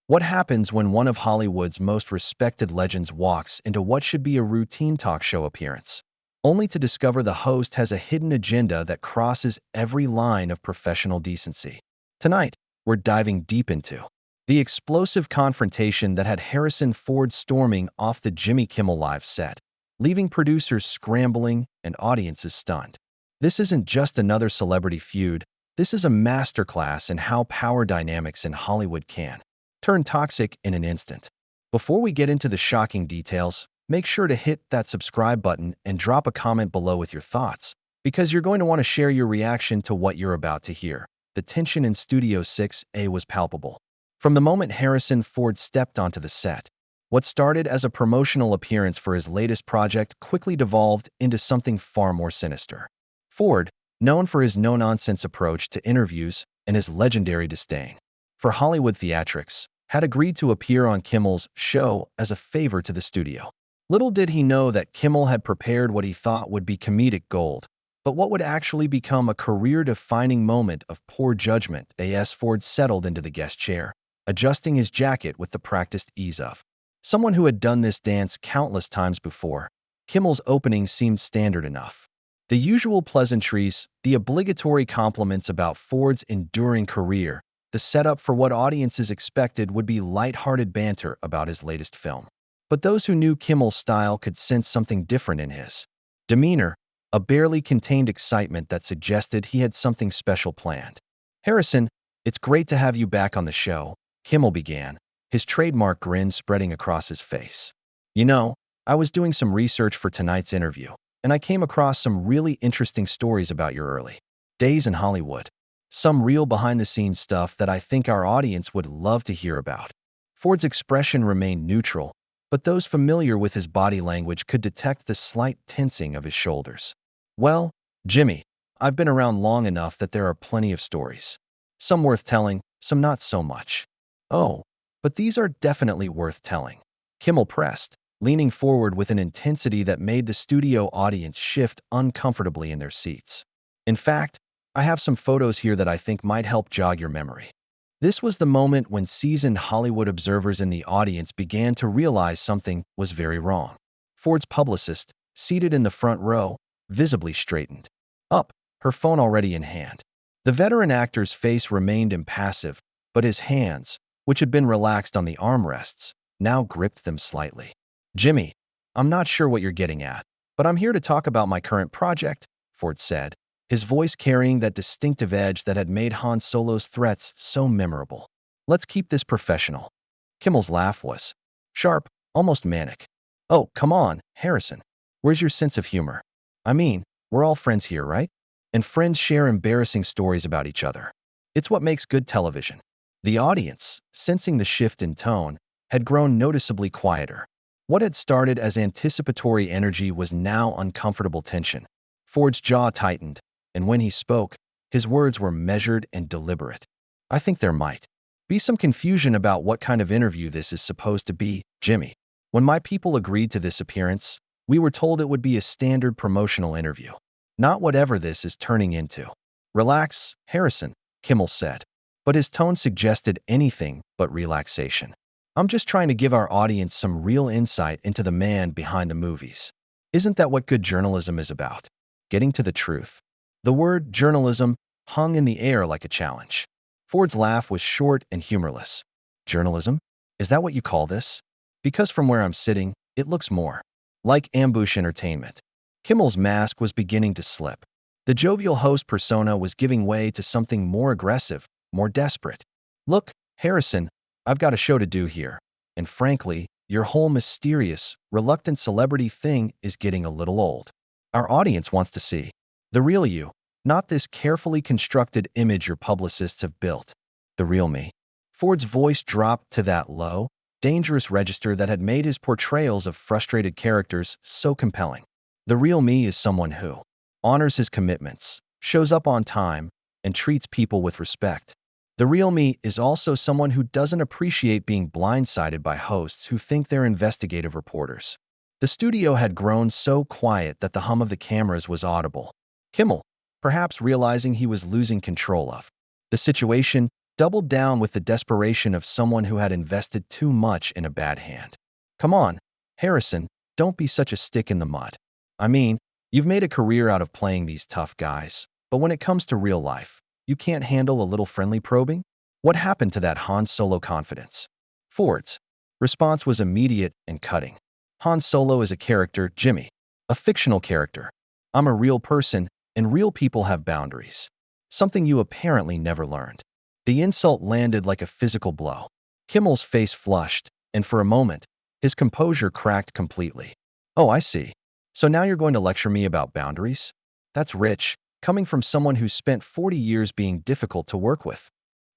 What happens when one of Hollywood's most respected legends walks into what should be a routine talk show appearance, only to discover the host has a hidden agenda that crosses every line of professional decency? Tonight, we're diving deep into the explosive confrontation that had Harrison Ford storming off the Jimmy Kimmel Live set, leaving producers scrambling and audiences stunned. This isn't just another celebrity feud. This is a masterclass in how power dynamics in Hollywood can turn toxic in an instant. Before we get into the shocking details, make sure to hit that subscribe button and drop a comment below with your thoughts, because you're going to want to share your reaction to what you're about to hear. The tension in Studio 6A was palpable. From the moment Harrison Ford stepped onto the set, what started as a promotional appearance for his latest project quickly devolved into something far more sinister. Ford, known for his no-nonsense approach to interviews and his legendary disdain for Hollywood theatrics, had agreed to appear on Kimmel's show as a favor to the studio. Little did he know that Kimmel had prepared what he thought would be comedic gold, but what would actually become a career-defining moment of poor judgment as Ford settled into the guest chair, adjusting his jacket with the practiced ease of someone who had done this dance countless times before. Kimmel's opening seemed standard enough. The usual pleasantries, the obligatory compliments about Ford's enduring career, the setup for what audiences expected would be light-hearted banter about his latest film. But those who knew Kimmel's style could sense something different in his demeanor, a barely contained excitement that suggested he had something special planned. "Harrison, it's great to have you back on the show," Kimmel began, his trademark grin spreading across his face. "You know, I was doing some research for tonight's interview, and I came across some really interesting stories about your early days in Hollywood. Some real behind-the-scenes stuff that I think our audience would love to hear about." Ford's expression remained neutral, but those familiar with his body language could detect the slight tensing of his shoulders. "Well, Jimmy, I've been around long enough that there are plenty of stories. Some worth telling, some not so much." "Oh, but these are definitely worth telling," Kimmel pressed, leaning forward with an intensity that made the studio audience shift uncomfortably in their seats. "In fact, I have some photos here that I think might help jog your memory." This was the moment when seasoned Hollywood observers in the audience began to realize something was very wrong. Ford's publicist, seated in the front row, visibly straightened up, her phone already in hand. The veteran actor's face remained impassive, but his hands, which had been relaxed on the armrests, now gripped them slightly. "Jimmy, I'm not sure what you're getting at, but I'm here to talk about my current project," Ford said, his voice carrying that distinctive edge that had made Han Solo's threats so memorable. "Let's keep this professional." Kimmel's laugh was sharp, almost manic. "Oh, come on, Harrison. Where's your sense of humor? I mean, we're all friends here, right? And friends share embarrassing stories about each other. It's what makes good television." The audience, sensing the shift in tone, had grown noticeably quieter. What had started as anticipatory energy was now uncomfortable tension. Ford's jaw tightened, and when he spoke, his words were measured and deliberate. "I think there might be some confusion about what kind of interview this is supposed to be, Jimmy. When my people agreed to this appearance, we were told it would be a standard promotional interview, not whatever this is turning into." "Relax, Harrison," Kimmel said, but his tone suggested anything but relaxation. "I'm just trying to give our audience some real insight into the man behind the movies. Isn't that what good journalism is about? Getting to the truth." The word journalism hung in the air like a challenge. Ford's laugh was short and humorless. "Journalism? Is that what you call this? Because from where I'm sitting, it looks more like ambush entertainment." Kimmel's mask was beginning to slip. The jovial host persona was giving way to something more aggressive, more desperate. "Look, Harrison, I've got a show to do here. And frankly, your whole mysterious, reluctant celebrity thing is getting a little old. Our audience wants to see the real you, not this carefully constructed image your publicists have built. The real me." Ford's voice dropped to that low, dangerous register that had made his portrayals of frustrated characters so compelling. "The real me is someone who honors his commitments, shows up on time, and treats people with respect. The real me is also someone who doesn't appreciate being blindsided by hosts who think they're investigative reporters." The studio had grown so quiet that the hum of the cameras was audible. Kimmel, perhaps realizing he was losing control of the situation, doubled down with the desperation of someone who had invested too much in a bad hand. Come on, Harrison, don't be such a stick in the mud. I mean, you've made a career out of playing these tough guys, but when it comes to real life, you can't handle a little friendly probing? What happened to that Han Solo confidence? Ford's response was immediate and cutting. Han Solo is a character, Jimmy. A fictional character. I'm a real person, and real people have boundaries. Something you apparently never learned. The insult landed like a physical blow. Kimmel's face flushed, and for a moment, his composure cracked completely. Oh, I see. So now you're going to lecture me about boundaries? That's rich, coming from someone who spent 40 years being difficult to work with.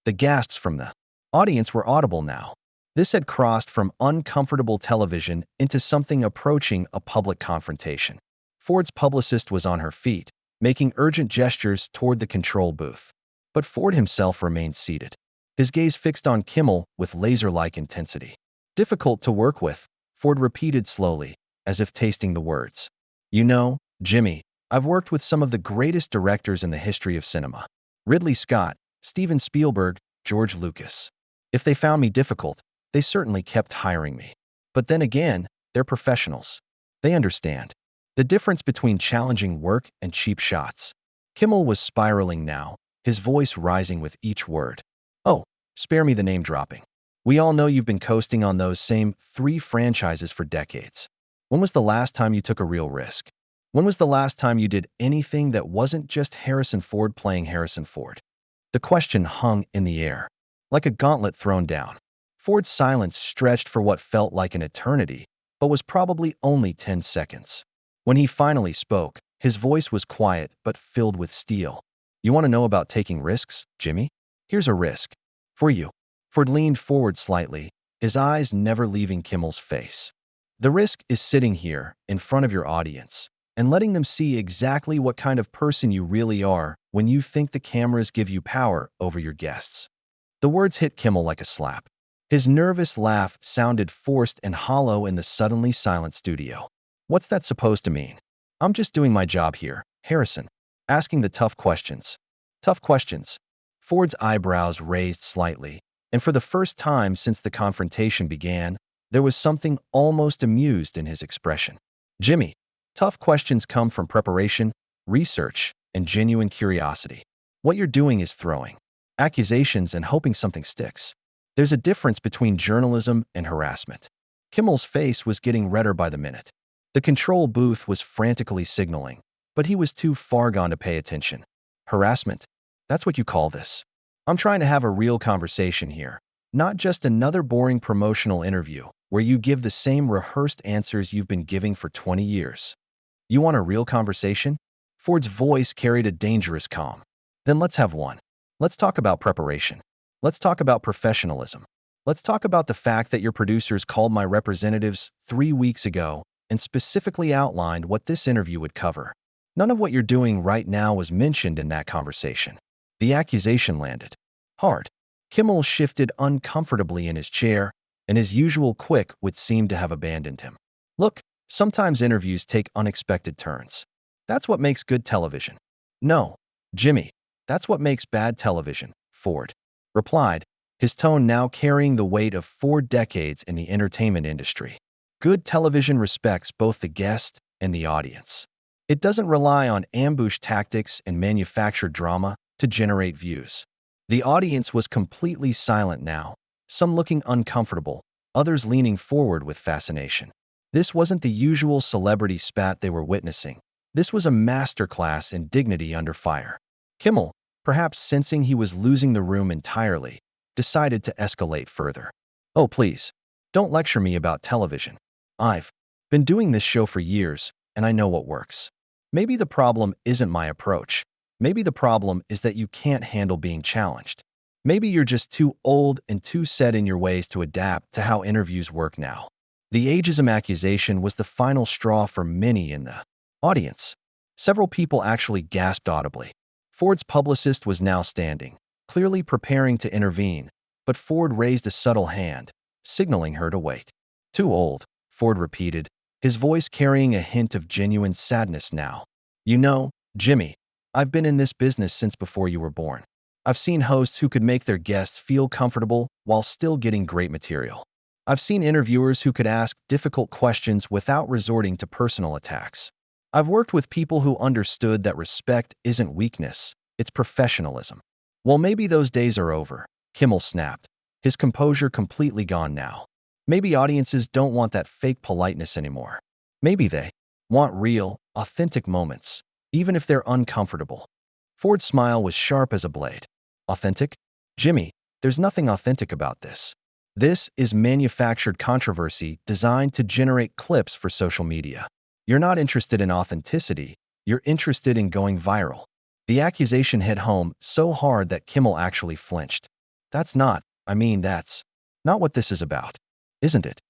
The gasps from the audience were audible now. This had crossed from uncomfortable television into something approaching a public confrontation. Ford's publicist was on her feet, making urgent gestures toward the control booth. But Ford himself remained seated, his gaze fixed on Kimmel with laser-like intensity. Difficult to work with, Ford repeated slowly, as if tasting the words. You know, Jimmy, I've worked with some of the greatest directors in the history of cinema. Ridley Scott, Steven Spielberg, George Lucas. If they found me difficult, they certainly kept hiring me. But then again, they're professionals. They understand the difference between challenging work and cheap shots. Kimmel was spiraling now, his voice rising with each word. Oh, spare me the name dropping. We all know you've been coasting on those same 3 franchises for decades. When was the last time you took a real risk? When was the last time you did anything that wasn't just Harrison Ford playing Harrison Ford? The question hung in the air, like a gauntlet thrown down. Ford's silence stretched for what felt like an eternity, but was probably only 10 seconds. When he finally spoke, his voice was quiet but filled with steel. You want to know about taking risks, Jimmy? Here's a risk. For you. Ford leaned forward slightly, his eyes never leaving Kimmel's face. The risk is sitting here, in front of your audience, and letting them see exactly what kind of person you really are when you think the cameras give you power over your guests. The words hit Kimmel like a slap. His nervous laugh sounded forced and hollow in the suddenly silent studio. What's that supposed to mean? I'm just doing my job here, Harrison. Asking the tough questions. Tough questions. Ford's eyebrows raised slightly, and for the first time since the confrontation began, there was something almost amused in his expression. Jimmy, tough questions come from preparation, research, and genuine curiosity. What you're doing is throwing accusations and hoping something sticks. There's a difference between journalism and harassment. Kimmel's face was getting redder by the minute. The control booth was frantically signaling, but he was too far gone to pay attention. Harassment? That's what you call this? I'm trying to have a real conversation here, not just another boring promotional interview where you give the same rehearsed answers you've been giving for 20 years. You want a real conversation? Ford's voice carried a dangerous calm. Then let's have one. Let's talk about preparation. Let's talk about professionalism. Let's talk about the fact that your producers called my representatives 3 weeks ago and specifically outlined what this interview would cover. None of what you're doing right now was mentioned in that conversation. The accusation landed hard. Kimmel shifted uncomfortably in his chair, and his usual quick wit seemed to have abandoned him. Look, sometimes interviews take unexpected turns. That's what makes good television. No, Jimmy, that's what makes bad television, Ford replied, his tone now carrying the weight of 4 decades in the entertainment industry. Good television respects both the guest and the audience. It doesn't rely on ambush tactics and manufactured drama to generate views. The audience was completely silent now, some looking uncomfortable, others leaning forward with fascination. This wasn't the usual celebrity spat they were witnessing. This was a masterclass in dignity under fire. Kimmel, perhaps sensing he was losing the room entirely, decided to escalate further. Oh, please, don't lecture me about television. I've been doing this show for years, and I know what works. Maybe the problem isn't my approach. Maybe the problem is that you can't handle being challenged. Maybe you're just too old and too set in your ways to adapt to how interviews work now. The ageism accusation was the final straw for many in the audience. Several people actually gasped audibly. Ford's publicist was now standing, clearly preparing to intervene, but Ford raised a subtle hand, signaling her to wait. Too old, Ford repeated, his voice carrying a hint of genuine sadness now. You know, Jimmy, I've been in this business since before you were born. I've seen hosts who could make their guests feel comfortable while still getting great material. I've seen interviewers who could ask difficult questions without resorting to personal attacks. I've worked with people who understood that respect isn't weakness, it's professionalism. Well, maybe those days are over, Kimmel snapped, his composure completely gone now. Maybe audiences don't want that fake politeness anymore. Maybe they want real, authentic moments, even if they're uncomfortable. Ford's smile was sharp as a blade. Authentic? Jimmy, there's nothing authentic about this. This is manufactured controversy designed to generate clips for social media. You're not interested in authenticity, you're interested in going viral. The accusation hit home so hard that Kimmel actually flinched. That's not what this is about, isn't it?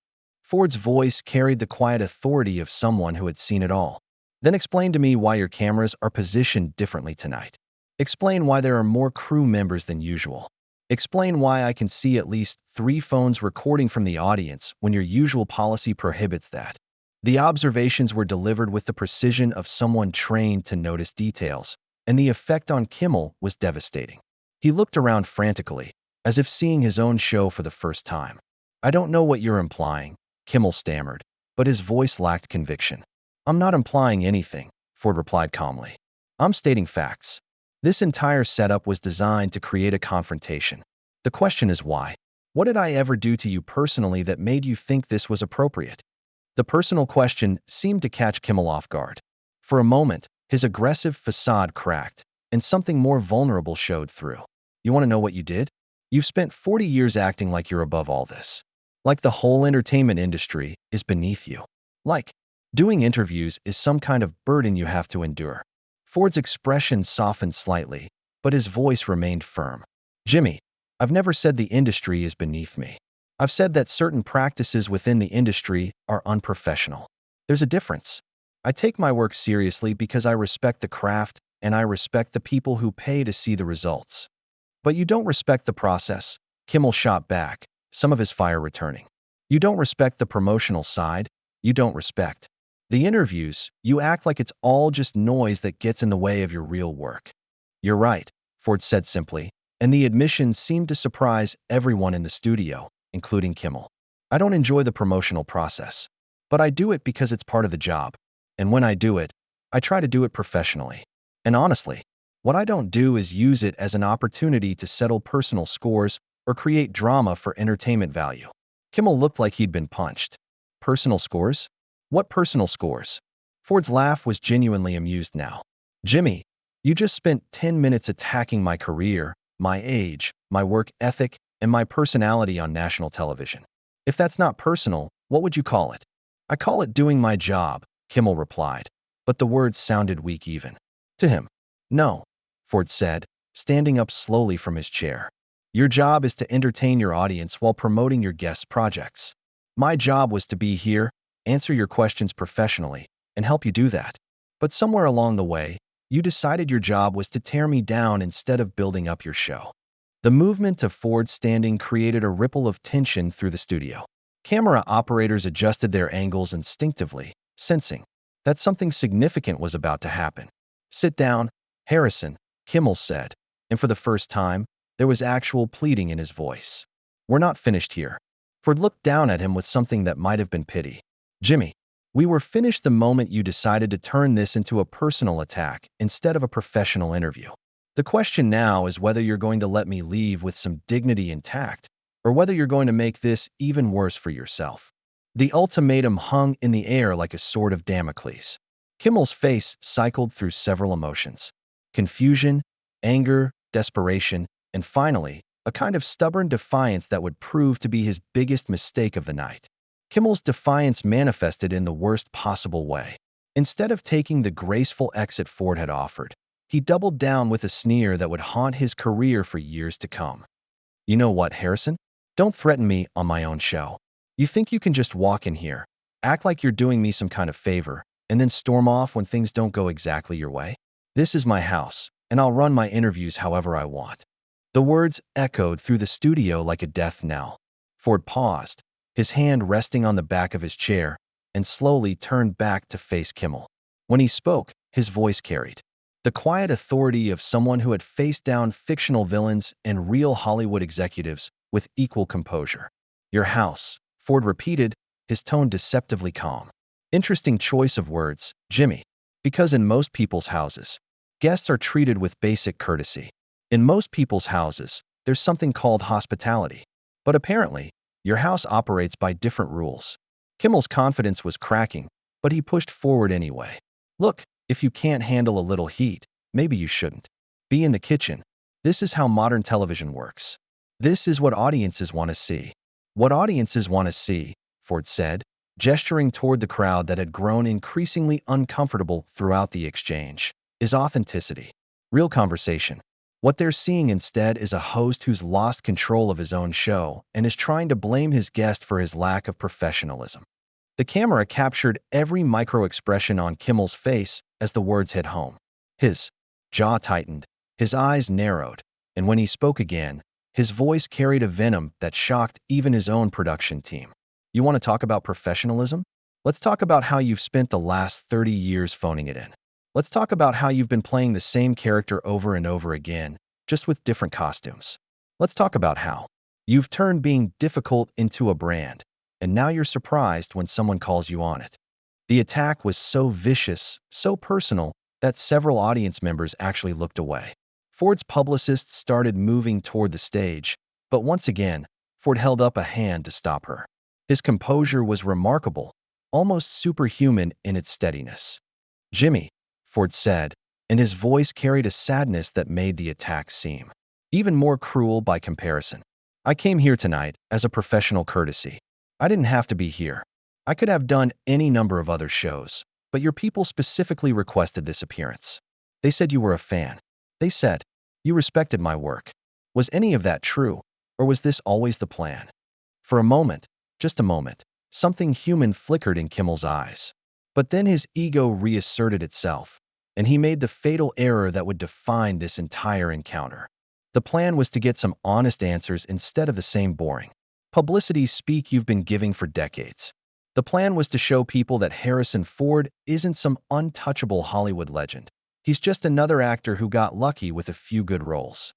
Ford's voice carried the quiet authority of someone who had seen it all. Then explain to me why your cameras are positioned differently tonight. Explain why there are more crew members than usual. Explain why I can see at least 3 phones recording from the audience when your usual policy prohibits that. The observations were delivered with the precision of someone trained to notice details, and the effect on Kimmel was devastating. He looked around frantically, as if seeing his own show for the first time. I don't know what you're implying, Kimmel stammered, but his voice lacked conviction. I'm not implying anything, Ford replied calmly. I'm stating facts. This entire setup was designed to create a confrontation. The question is why? What did I ever do to you personally that made you think this was appropriate? The personal question seemed to catch Kimmel off guard. For a moment, his aggressive facade cracked, and something more vulnerable showed through. You want to know what you did? You've spent 40 years acting like you're above all this. Like the whole entertainment industry is beneath you. Like doing interviews is some kind of burden you have to endure. Ford's expression softened slightly, but his voice remained firm. Jimmy, I've never said the industry is beneath me. I've said that certain practices within the industry are unprofessional. There's a difference. I take my work seriously because I respect the craft and I respect the people who pay to see the results. But you don't respect the process, Kimmel shot back, some of his fire returning. You don't respect the promotional side, you don't respect the interviews, you act like it's all just noise that gets in the way of your real work. You're right, Ford said simply, and the admission seemed to surprise everyone in the studio, including Kimmel. I don't enjoy the promotional process, but I do it because it's part of the job. And when I do it, I try to do it professionally. And honestly, what I don't do is use it as an opportunity to settle personal scores or create drama for entertainment value. Kimmel looked like he'd been punched. Personal scores? What personal scores? Ford's laugh was genuinely amused now. Jimmy, you just spent 10 minutes attacking my career, my age, my work ethic, and my personality on national television. If that's not personal, what would you call it? I call it doing my job, Kimmel replied, but the words sounded weak even to him. No, Ford said, standing up slowly from his chair. Your job is to entertain your audience while promoting your guests' projects. My job was to be here, answer your questions professionally, and help you do that. But somewhere along the way, you decided your job was to tear me down instead of building up your show. The movement of Ford standing created a ripple of tension through the studio. Camera operators adjusted their angles instinctively, sensing that something significant was about to happen. Sit down, Harrison, Kimmel said, and for the first time, there was actual pleading in his voice. We're not finished here. Ford looked down at him with something that might have been pity. Jimmy, we were finished the moment you decided to turn this into a personal attack instead of a professional interview. The question now is whether you're going to let me leave with some dignity intact, or whether you're going to make this even worse for yourself. The ultimatum hung in the air like a sword of Damocles. Kimmel's face cycled through several emotions: confusion, anger, desperation, and finally, a kind of stubborn defiance that would prove to be his biggest mistake of the night. Kimmel's defiance manifested in the worst possible way. Instead of taking the graceful exit Ford had offered, he doubled down with a sneer that would haunt his career for years to come. You know what, Harrison? Don't threaten me on my own show. You think you can just walk in here, act like you're doing me some kind of favor, and then storm off when things don't go exactly your way? This is my house, and I'll run my interviews however I want. The words echoed through the studio like a death knell. Ford paused, his hand resting on the back of his chair, and slowly turned back to face Kimmel. When he spoke, his voice carried The quiet authority of someone who had faced down fictional villains and real Hollywood executives with equal composure. Your house, Ford repeated, his tone deceptively calm. Interesting choice of words, Jimmy. Because in most people's houses, guests are treated with basic courtesy. In most people's houses, there's something called hospitality. But apparently, your house operates by different rules. Kimmel's confidence was cracking, but he pushed forward anyway. Look, if you can't handle a little heat, maybe you shouldn't. Be in the kitchen. This is how modern television works. This is what audiences want to see. What audiences want to see, Ford said, gesturing toward the crowd that had grown increasingly uncomfortable throughout the exchange, is authenticity. Real conversation. What they're seeing instead is a host who's lost control of his own show and is trying to blame his guest for his lack of professionalism. The camera captured every micro-expression on Kimmel's face as the words hit home. His jaw tightened, his eyes narrowed, and when he spoke again, his voice carried a venom that shocked even his own production team. You want to talk about professionalism? Let's talk about how you've spent the last 30 years phoning it in. Let's talk about how you've been playing the same character over and over again, just with different costumes. Let's talk about how you've turned being difficult into a brand, and now you're surprised when someone calls you on it. The attack was so vicious, so personal, that several audience members actually looked away. Ford's publicist started moving toward the stage, but once again, Ford held up a hand to stop her. His composure was remarkable, almost superhuman in its steadiness. Jimmy, Ford said, and his voice carried a sadness that made the attack seem even more cruel by comparison. I came here tonight as a professional courtesy. I didn't have to be here. I could have done any number of other shows, but your people specifically requested this appearance. They said you were a fan. They said you respected my work. Was any of that true, or was this always the plan? For a moment, just a moment, something human flickered in Kimmel's eyes. But then his ego reasserted itself, and he made the fatal error that would define this entire encounter. The plan was to get some honest answers instead of the same boring publicity speak you've been giving for decades. The plan was to show people that Harrison Ford isn't some untouchable Hollywood legend. He's just another actor who got lucky with a few good roles.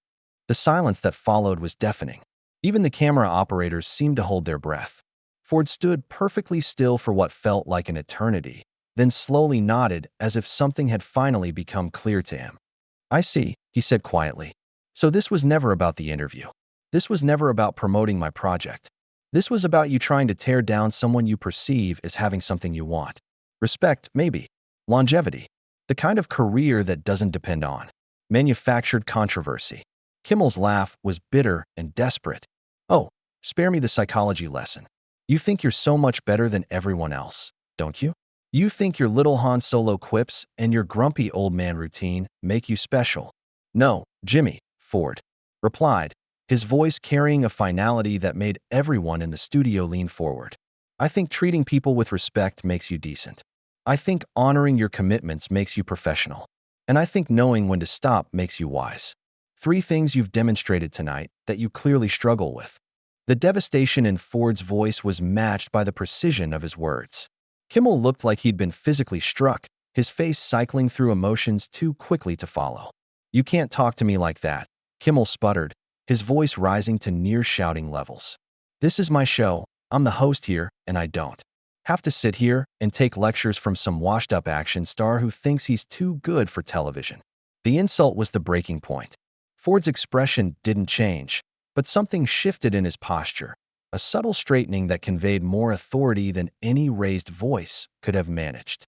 The silence that followed was deafening. Even the camera operators seemed to hold their breath. Ford stood perfectly still for what felt like an eternity, then slowly nodded as if something had finally become clear to him. I see, he said quietly. So this was never about the interview. This was never about promoting my project. This was about you trying to tear down someone you perceive as having something you want. Respect, maybe. Longevity. The kind of career that doesn't depend on manufactured controversy. Kimmel's laugh was bitter and desperate. Oh, spare me the psychology lesson. You think you're so much better than everyone else, don't you? You think your little Han Solo quips and your grumpy old man routine make you special. No, Jimmy, Ford replied, his voice carrying a finality that made everyone in the studio lean forward. I think treating people with respect makes you decent. I think honoring your commitments makes you professional. And I think knowing when to stop makes you wise. 3 things you've demonstrated tonight that you clearly struggle with. The devastation in Ford's voice was matched by the precision of his words. Kimmel looked like he'd been physically struck, his face cycling through emotions too quickly to follow. You can't talk to me like that, Kimmel sputtered, his voice rising to near shouting levels. This is my show, I'm the host here, and I don't have to sit here and take lectures from some washed-up action star who thinks he's too good for television. The insult was the breaking point. Ford's expression didn't change, but something shifted in his posture, a subtle straightening that conveyed more authority than any raised voice could have managed.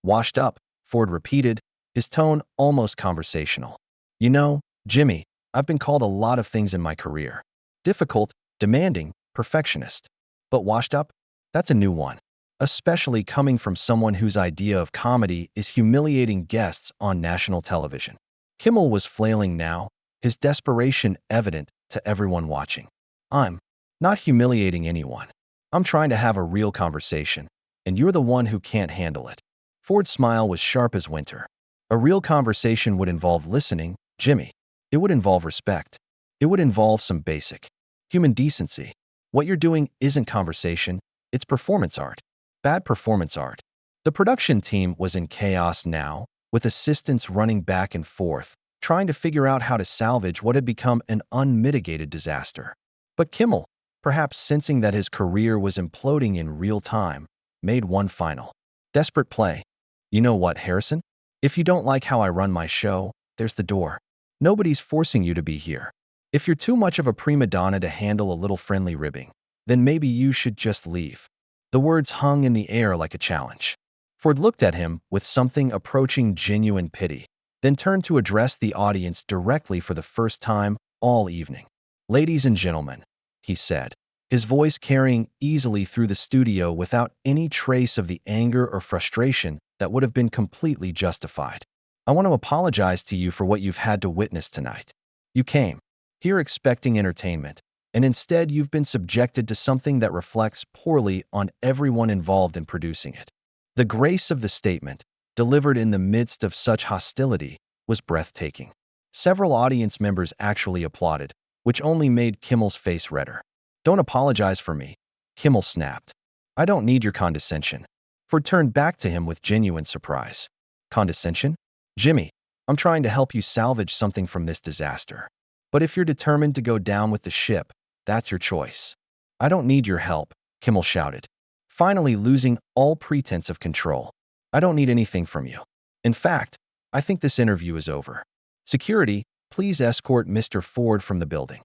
Washed up, Ford repeated, his tone almost conversational. You know, Jimmy, I've been called a lot of things in my career. Difficult, demanding, perfectionist. But washed up? That's a new one. Especially coming from someone whose idea of comedy is humiliating guests on national television. Kimmel was flailing now, his desperation evident to everyone watching. I'm not humiliating anyone. I'm trying to have a real conversation, and you're the one who can't handle it. Ford's smile was sharp as winter. A real conversation would involve listening, Jimmy. It would involve respect. It would involve some basic human decency. What you're doing isn't conversation, it's performance art. Bad performance art. The production team was in chaos now, with assistants running back and forth, trying to figure out how to salvage what had become an unmitigated disaster. But Kimmel, perhaps sensing that his career was imploding in real time, made one final, desperate play. "You know what, Harrison? If you don't like how I run my show, there's the door. Nobody's forcing you to be here. If you're too much of a prima donna to handle a little friendly ribbing, then maybe you should just leave." The words hung in the air like a challenge. Ford looked at him with something approaching genuine pity, then turned to address the audience directly for the first time all evening. "Ladies and gentlemen," he said, his voice carrying easily through the studio without any trace of the anger or frustration that would have been completely justified. "I want to apologize to you for what you've had to witness tonight. You came here expecting entertainment, and instead you've been subjected to something that reflects poorly on everyone involved in producing it." The grace of the statement, delivered in the midst of such hostility, was breathtaking. Several audience members actually applauded, which only made Kimmel's face redder. "Don't apologize for me," Kimmel snapped. "I don't need your condescension." Ford turned back to him with genuine surprise. "Condescension? Jimmy, I'm trying to help you salvage something from this disaster. But if you're determined to go down with the ship, that's your choice." "I don't need your help," Kimmel shouted, finally losing all pretense of control. "I don't need anything from you. In fact, I think this interview is over. Security, please escort Mr. Ford from the building."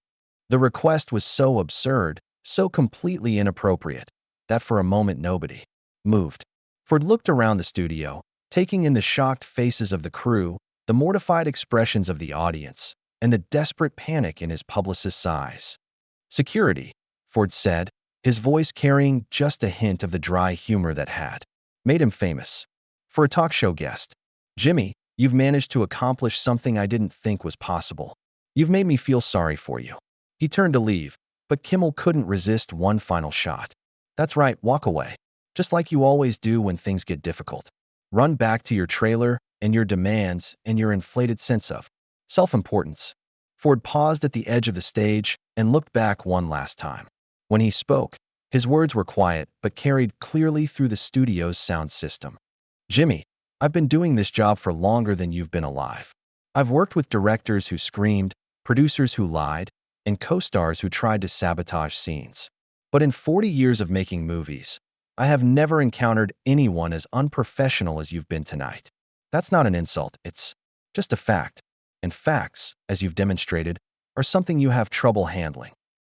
The request was so absurd, so completely inappropriate, that for a moment nobody moved. Ford looked around the studio, taking in the shocked faces of the crew, the mortified expressions of the audience, and the desperate panic in his publicist's eyes. "Security," Ford said, his voice carrying just a hint of the dry humor that had made him famous. "For a talk show guest, Jimmy, you've managed to accomplish something I didn't think was possible. You've made me feel sorry for you." He turned to leave, but Kimmel couldn't resist one final shot. "That's right, walk away. Just like you always do when things get difficult. Run back to your trailer and your demands and your inflated sense of self-importance." Ford paused at the edge of the stage and looked back one last time. When he spoke, his words were quiet but carried clearly through the studio's sound system. "Jimmy, I've been doing this job for longer than you've been alive. I've worked with directors who screamed, producers who lied, and co-stars who tried to sabotage scenes. But in 40 years of making movies, I have never encountered anyone as unprofessional as you've been tonight. That's not an insult, it's just a fact. And facts, as you've demonstrated, are something you have trouble handling."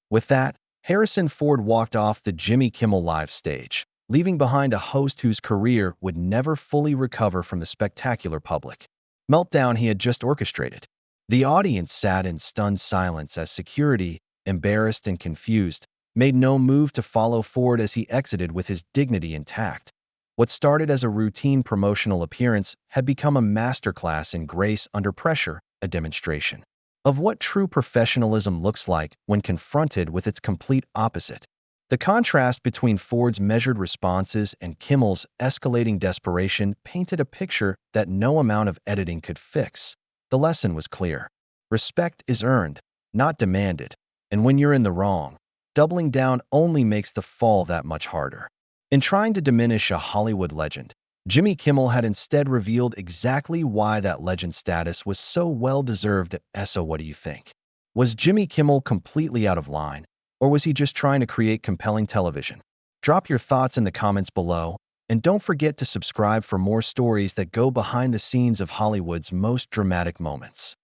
With that, Harrison Ford walked off the Jimmy Kimmel Live stage, leaving behind a host whose career would never fully recover from the spectacular public meltdown he had just orchestrated. The audience sat in stunned silence as security, embarrassed and confused, made no move to follow Ford as he exited with his dignity intact. What started as a routine promotional appearance had become a masterclass in grace under pressure, a demonstration of what true professionalism looks like when confronted with its complete opposite. The contrast between Ford's measured responses and Kimmel's escalating desperation painted a picture that no amount of editing could fix. The lesson was clear. Respect is earned, not demanded, and when you're in the wrong, doubling down only makes the fall that much harder. In trying to diminish a Hollywood legend, Jimmy Kimmel had instead revealed exactly why that legend status was so well-deserved. So what do you think? Was Jimmy Kimmel completely out of line, or was he just trying to create compelling television? Drop your thoughts in the comments below, and don't forget to subscribe for more stories that go behind the scenes of Hollywood's most dramatic moments.